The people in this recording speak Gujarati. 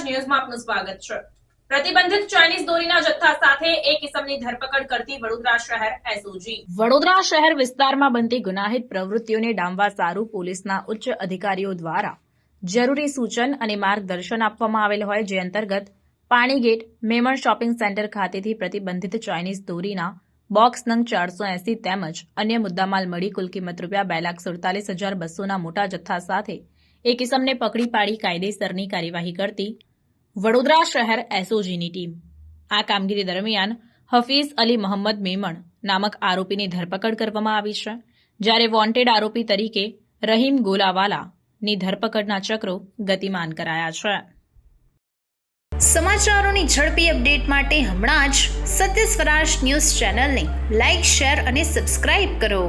ન્યૂઝમાં આપનું સ્વાગત છે। પ્રતિબંધિત ચાઇનીઝ દોરીના જથ્થા સાથે એક ઇસમની ધરપકડ કરતી વડોદરા શહેર એસઓજી। વડોદરા શહેર વિસ્તારમાં બનતી ગુનાહિત પ્રવૃત્તિઓને ડામવા સારું પોલીસના ઉચ્ચ અધિકારીઓ દ્વારા જરૂરી સૂચન અને માર્ગદર્શન આપવામાં આવેલ હોય, જે અંતર્ગત પાણીગેટ મેમણ શોપિંગ સેન્ટર ખાતેથી પ્રતિબંધિત ચાઇનીઝ દોરીના બોક્સ નંગ 480 તેમજ અન્ય મુદ્દામાલ મળી કુલ કિંમત ₹2,47,200ના મોટા જથ્થા સાથે એક ઇસમને પકડી પાડી કાયદેસરની કાર્યવાહી કરતી વડોદરા શહેર એસઓજીની ટીમ। આ કામગીરી દરમિયાન હફીઝ અલી મોહમ્મદ મેમણ નામક આરોપીની ધરપકડ કરવામાં આવી છે, જ્યારે વોન્ટેડ આરોપી તરીકે રહીમ ગોલાવાલાની ધરપકડના ચક્રો ગતિમાન કરાયા છે। સમાચારોની ઝડપી અપડેટ માટે હમણાં જ સત્ય સ્વરાજ ન્યૂઝ ચેનલને લાઇક, શેર અને સબસ્ક્રાઇબ કરો।